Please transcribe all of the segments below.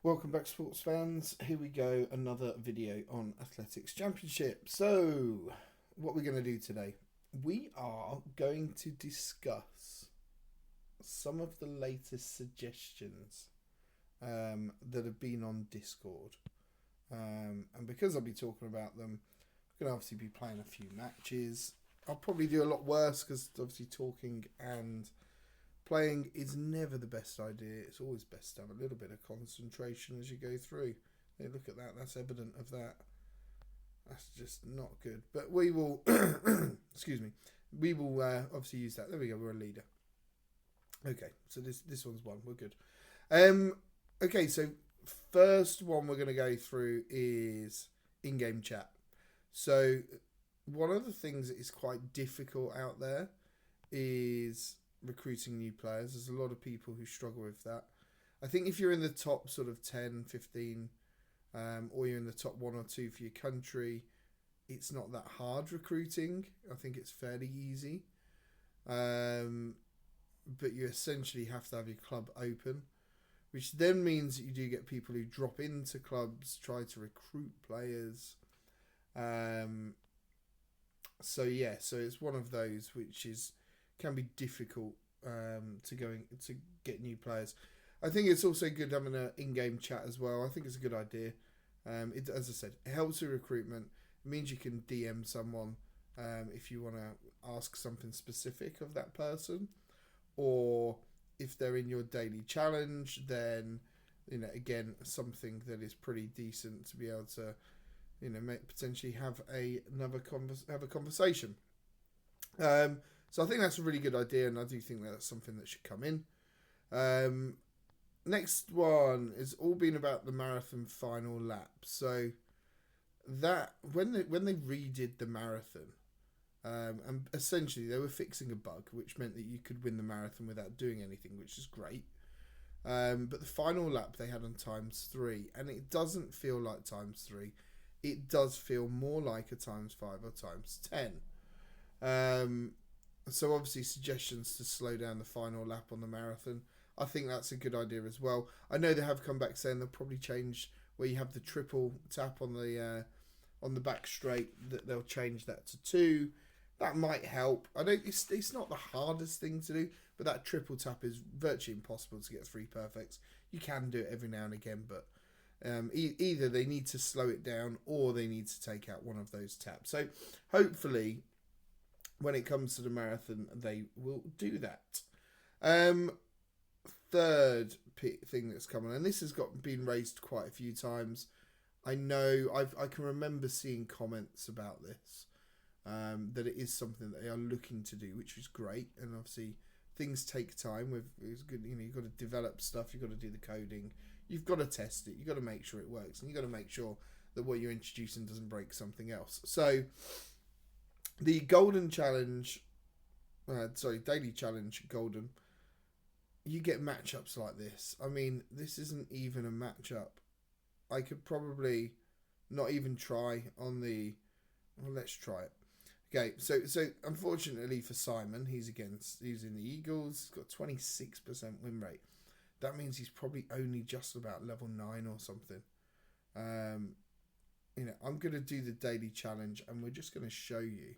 Welcome back, sports fans. Here we go, another video on Athletics Championship. So, what we're going to do today, we are going to discuss some of the latest suggestions that have been on Discord. And because I'll be talking about them, I'm going to obviously be playing a few matches. I'll probably do a lot worse because obviously talking and playing is never the best idea. It's always best to have a little bit of concentration as you go through. Hey, look at that. That's evident of that. That's just not good. But we will, excuse me, we will obviously use that. There we go. We're a leader. Okay, so this one's one. We're good. Okay, so first one we're going to go through is in-game chat. So one of the things that is quite difficult out there is recruiting new players. There's a lot of people who struggle with that. I think if you're in the top sort of 10, 15, or you're in the top one or two for your country, it's not that hard recruiting. I think it's fairly easy. But you essentially have to have your club open, which then means that you do get people who drop into clubs, try to recruit players. So it's one of those which can be difficult to get new players. I think it's also good having an in-game chat as well. I think it's a good idea. As I said, it helps with recruitment. It means you can DM someone if you want to ask something specific of that person, or if they're in your daily challenge, then again something that is pretty decent to be able to potentially have have a conversation. So I think that's a really good idea, and I do think that's something that should come in. Next one is all been about the marathon final lap. So that when they redid the marathon, and essentially they were fixing a bug, which meant that you could win the marathon without doing anything, which is great. But the final lap they had on ×3, and it doesn't feel like ×3. It does feel more like a ×5 or ×10. So obviously suggestions to slow down the final lap on the marathon. I think that's a good idea as well. I know they have come back saying they'll probably change where you have the triple tap on the back straight, that they'll change that to 2. That might help. I don't. It's not the hardest thing to do, but that triple tap is virtually impossible to get 3 perfects. You can do it every now and again, but either they need to slow it down or they need to take out one of those taps. So hopefully, when it comes to the marathon, they will do that. Third thing that's coming, and this has been raised quite a few times. I know I can remember seeing comments about this, that it is something that they are looking to do, which is great. And obviously things take time. It's good, you've got to develop stuff, you've got to do the coding, you've got to test it, you've got to make sure it works, and you've got to make sure that what you're introducing doesn't break something else. So the Golden Challenge, Daily Challenge Golden, you get matchups like this. I mean, this isn't even a matchup. I could probably not even try on the... Well, let's try it. Okay, so unfortunately for Simon, he's in the Eagles. He's got 26% win rate. That means he's probably only just about level 9 or something. I'm going to do the daily challenge, and we're just going to show you.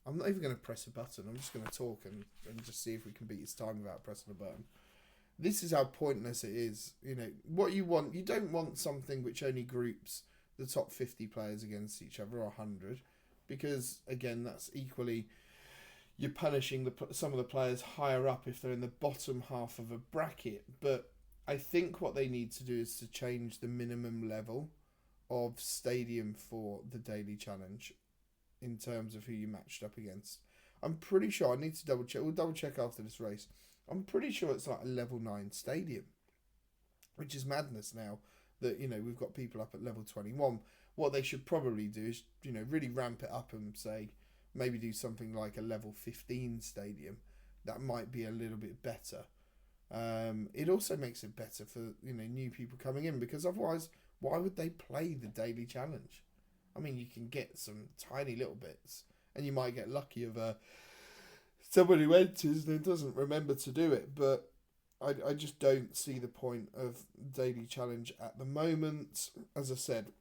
I'm not even going to press a button. I'm just going to talk and just see if we can beat his time without pressing a button. This is how pointless it is. What you want, you don't want something which only groups the top 50 players against each other, or 100, because again, that's equally, you're punishing some of the players higher up if they're in the bottom half of a bracket. But I think what they need to do is to change the minimum level of stadium for the daily challenge in terms of who you matched up against. I'm pretty sure, I need to double check. We'll double check after this race. I'm pretty sure it's like a level 9 stadium, which is madness now that, we've got people up at level 21. What they should probably do is, really ramp it up and say, maybe do something like a level 15 stadium. That might be a little bit better. It also makes it better for, new people coming in, because otherwise, why would they play the daily challenge? I mean, you can get some tiny little bits, and you might get lucky of someone who enters and doesn't remember to do it. But I just don't see the point of daily challenge at the moment. As I said,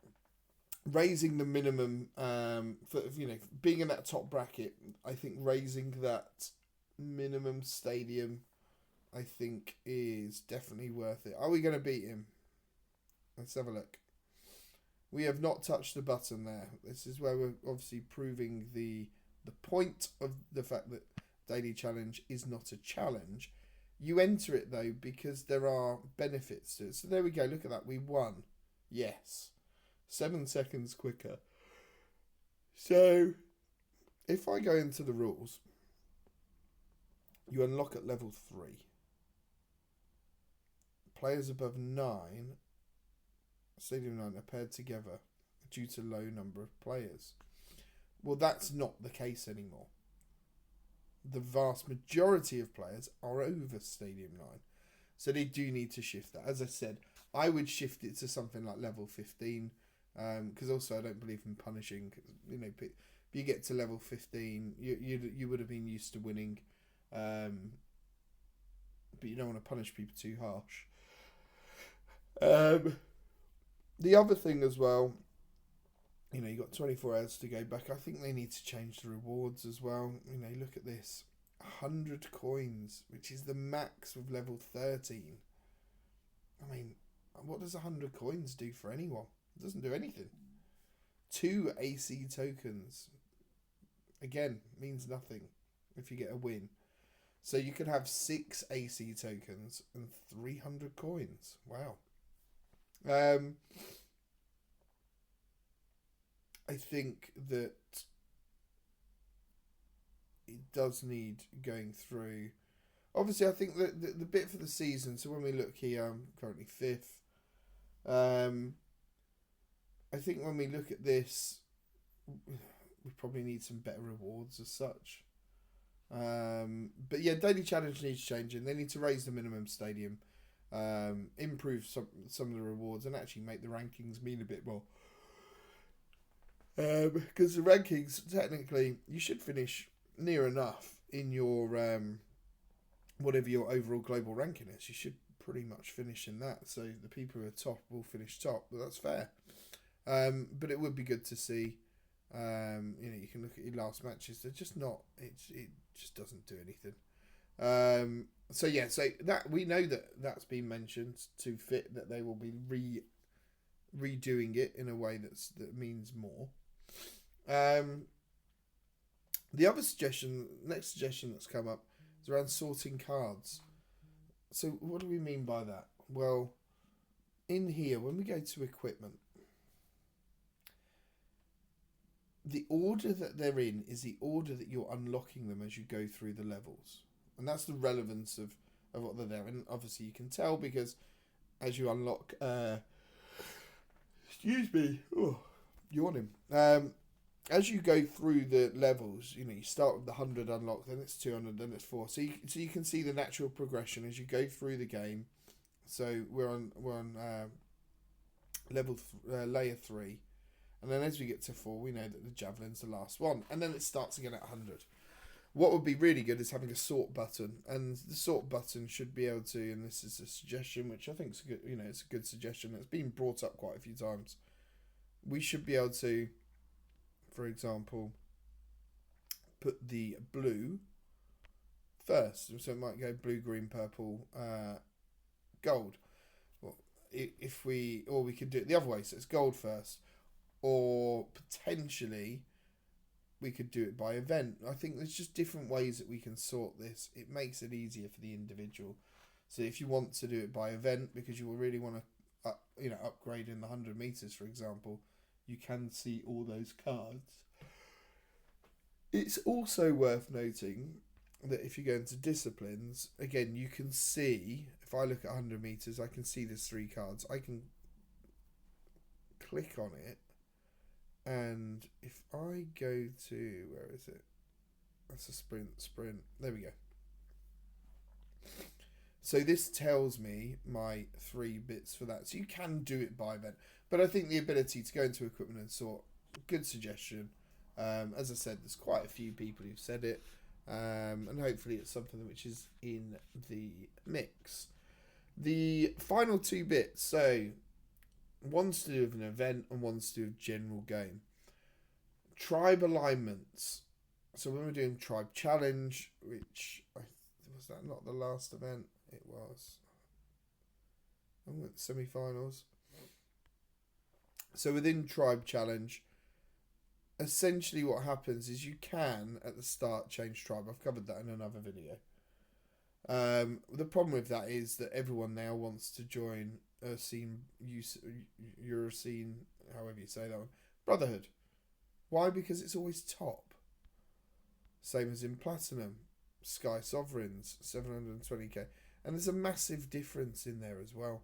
raising the minimum for being in that top bracket, I think raising that minimum stadium, I think, is definitely worth it. Are we going to beat him? Let's have a look. We have not touched the button there. This is where we're obviously proving the point of the fact that daily challenge is not a challenge. You enter it though because there are benefits to it. So there we go. Look at that. We won. Yes. 7 seconds quicker. So if I go into the rules, you unlock at level 3. Players above 9, Stadium 9, are paired together due to low number of players. Well, that's not the case anymore. The vast majority of players are over Stadium 9. So they do need to shift that. As I said, I would shift it to something like level 15. Because also I don't believe in punishing. If you get to level 15, you would have been used to winning. But you don't want to punish people too harsh. The other thing as well, you got 24 hours to go back. I think they need to change the rewards as well. Look at this. 100 coins, which is the max with level 13. I mean, what does 100 coins do for anyone? It doesn't do anything. 2 AC tokens. Again, means nothing if you get a win. So you could have 6 AC tokens and 300 coins. Wow. I think that it does need going through. Obviously, I think that the bit for the season, so when we look here, I'm currently 5th. I think when we look at this, we probably need some better rewards as such. But yeah, daily challenge needs changing. They need to raise the minimum stadium, improve some of the rewards, and actually make the rankings mean a bit more. Because the rankings, technically, you should finish near enough in your whatever your overall global ranking is. You should pretty much finish in that. So the people who are top will finish top, but that's fair. But it would be good to see. You can look at your last matches. They're just not. It just doesn't do anything. So that we know that's been mentioned to fit that they will be redoing it in a way that means more. The other next suggestion that's come up is around sorting cards. So what do we mean by that? Well, in here, when we go to equipment, the order that they're in is the order that you're unlocking them as you go through the levels. And that's the relevance of what they're there. And obviously you can tell because as you unlock... excuse me. Oh, yawning. As you go through the levels, you start with the 100 unlock, then it's 200, then it's 4. So you can see the natural progression as you go through the game. So we're on level layer 3. And then as we get to 4, we know that the javelin's the last one. And then it starts again at 100. What would be really good is having a sort button. And the sort button should be able to, and this is a suggestion, which I think is a good, it's a good suggestion. It's been brought up quite a few times. We should be able to, for example, put the blue first. So it might go blue, green, purple, gold. Well, or we could do it the other way. So it's gold first. Or potentially we could do it by event. I think there's just different ways that we can sort this. It makes it easier for the individual. So if you want to do it by event because you will really want to upgrade in the 100 meters, for example, you can see all those cards. It's also worth noting that if you go into disciplines, again, you can see, if I look at 100 meters, I can see there's 3 cards. I can click on it. And if I go to, where is it? That's a sprint. There we go. So this tells me my 3 bits for that. So you can do it by event. But I think the ability to go into equipment and sort, good suggestion. As I said, there's quite a few people who've said it. And hopefully it's something which is in the mix. The final two bits, so one's to do with an event and one's to do with general game. Tribe alignments. So when we're doing Tribe Challenge, which was that not the last event? It was. I went semi-finals. So within Tribe Challenge, essentially what happens is you can at the start change tribe. I've covered that in another video. The problem with that is that everyone now wants to join Eurocene, however you say that one, Brotherhood. Why? Because it's always top. Same as in Platinum, Sky Sovereigns, 720k. And there's a massive difference in there as well.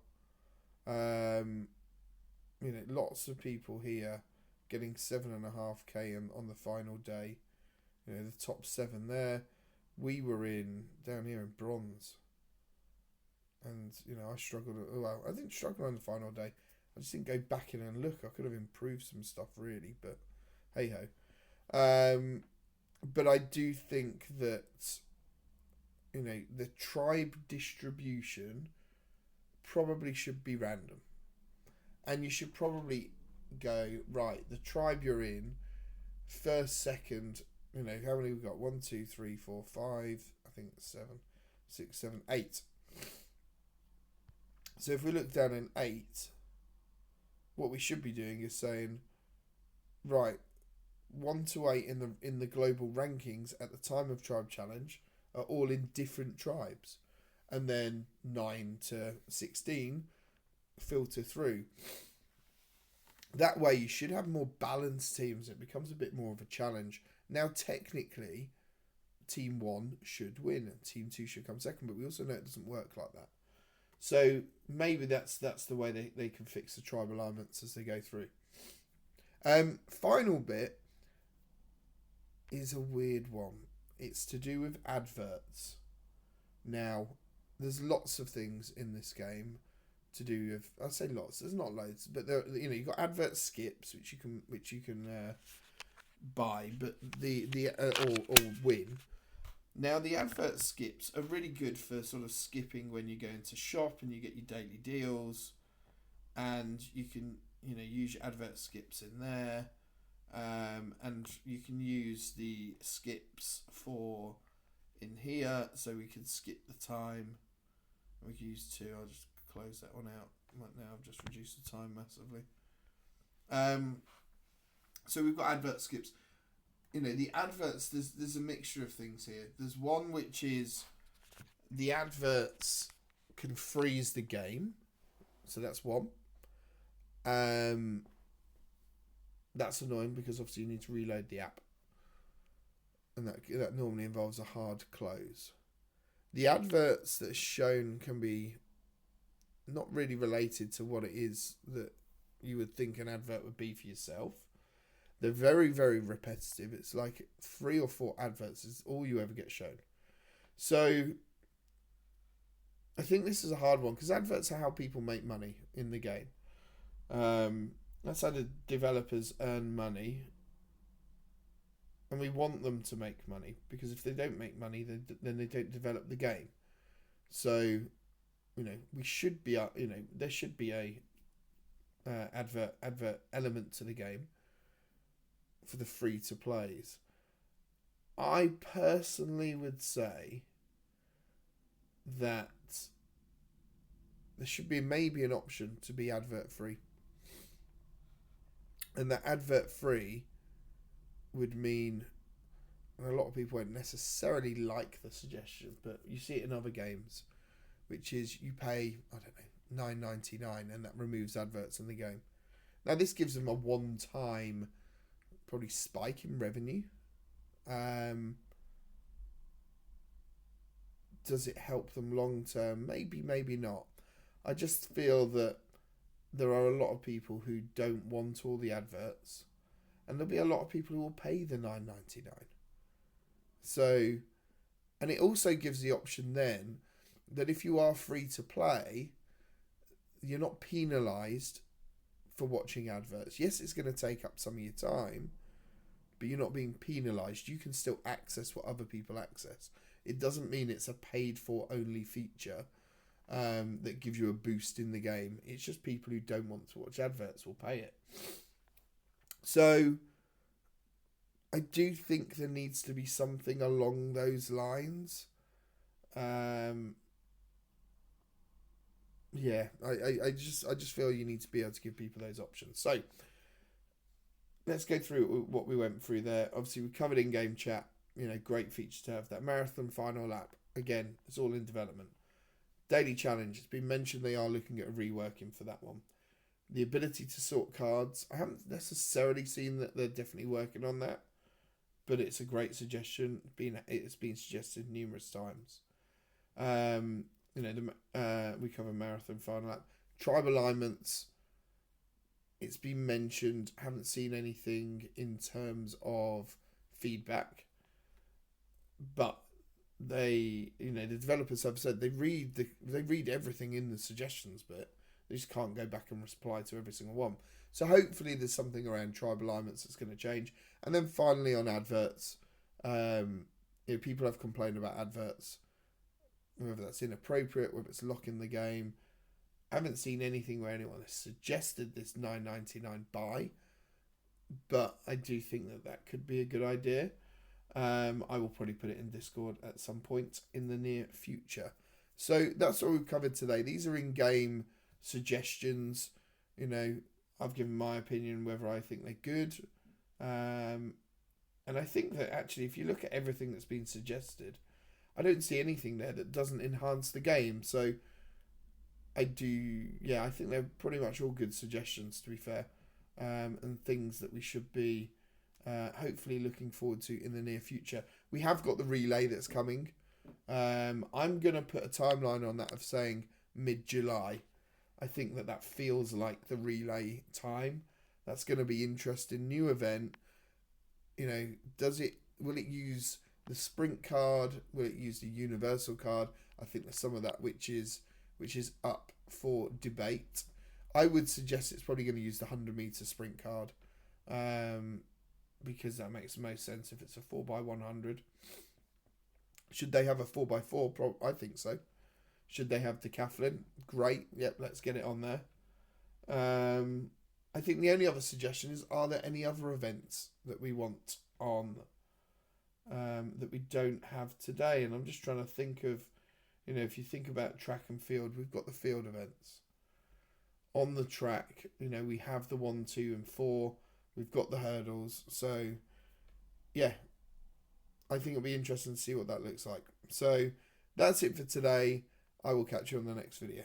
Lots of people here getting 7.5k on the final day. The top 7 there. We were down here in bronze. And, I struggled. Well, I didn't struggle on the final day. I just didn't go back in and look. I could have improved some stuff, really. But, hey-ho. But I do think that, the tribe distribution probably should be random. And you should probably go, right, the tribe you're in, first, second, how many we've got? 1, 2, 3, 4, 5, I think 7, 6, 7, 8. So if we look down in 8, what we should be doing is saying, right, 1 to 8 in the global rankings at the time of Tribe Challenge are all in different tribes. And then 9 to 16 filter through. That way you should have more balanced teams. It becomes a bit more of a challenge. Now technically, Team 1 should win and Team 2 should come second, but we also know it doesn't work like that. So maybe that's the way they can fix the tribe alignments as they go through. Final bit is a weird one. It's to do with adverts. Now, there's lots of things in this game to do with. I say lots. There's not loads, but there. You've got advert skips which you can buy, but or win. Now the advert skips are really good for sort of skipping when you go into shop and you get your daily deals, and you can use your advert skips in there, and you can use the skips in here, so we can skip the time. We can use 2. I'll just close that one out. Right now I've just reduced the time massively. So we've got advert skips. The adverts, there's a mixture of things here. There's one which is the adverts can freeze the game. So that's one. That's annoying because obviously you need to reload the app. And that normally involves a hard close. The adverts that are shown can be not really related to what it is that you would think an advert would be for yourself. They're very, very repetitive. It's like 3 or 4 adverts is all you ever get shown. So I think this is a hard one because adverts are how people make money in the game. That's how the developers earn money. And we want them to make money because if they don't make money, then they don't develop the game. So, we should be, there should be a advert element to the game for the free to plays. I personally would say that there should be maybe an option to be advert free, and that advert free would mean, and a lot of people won't necessarily like the suggestion, but you see it in other games, which is you pay, I don't know, $9.99 and that removes adverts in the game. Now this gives them a one-time probably spike in revenue. Does it help them long term? Maybe, maybe not. I just feel that there are a lot of people who don't want all the adverts, and there'll be a lot of people who will pay the $9.99. So, and it also gives the option then that if you are free to play, you're not penalised for watching adverts. Yes, it's going to take up some of your time, but you're not being penalised. You can still access what other people access. It doesn't mean it's a paid for only feature that gives you a boost in the game. It's just people who don't want to watch adverts will pay it. So I do think there needs to be something along those lines. Yeah, I just feel you need to be able to give people those options. So let's go through what we went through there. Obviously, we covered in-game chat. Great feature to have. That marathon final lap, again, it's all in development. Daily challenge, it's been mentioned they are looking at a reworking for that one. The ability to sort cards, I haven't necessarily seen that they're definitely working on that, but it's a great suggestion. It's been suggested numerous times. We cover marathon final lap. Tribe alignments, it's been mentioned. Haven't seen anything in terms of feedback, but the developers have said they read everything in the suggestions bit. They just can't go back and reply to every single one. So hopefully there's something around tribe alignments that's going to change. And then finally on adverts, people have complained about adverts, whether that's inappropriate, whether it's locking the game. I haven't seen anything where anyone has suggested this $9.99 buy, but I do think that could be a good idea. I will probably put it in Discord at some point in the near future. So that's what we've covered today. These are in-game suggestions. I've given my opinion whether I think they're good. And I think that actually, if you look at everything that's been suggested, I don't see anything there that doesn't enhance the game. So I think they're pretty much all good suggestions, to be fair, and things that we should be hopefully looking forward to in the near future. We have got the relay that's coming. I'm going to put a timeline on that of saying mid-July. I think that feels like the relay time. That's going to be interesting. New event. Will it use the sprint card? Will it use the universal card? I think there's some of that which is up for debate. I would suggest it's probably going to use the 100-meter sprint card, because that makes the most sense if it's a 4x100. Should they have a 4x4? I think so. Should they have decathlon? Great. Yep, let's get it on there. I think the only other suggestion is, are there any other events that we want on that we don't have today? And I'm just trying to think of, if you think about track and field, we've got the field events. On the track, we have the 1, 2 and 4. We've got the hurdles. So, yeah, I think it'll be interesting to see what that looks like. So, that's it for today. I will catch you on the next video.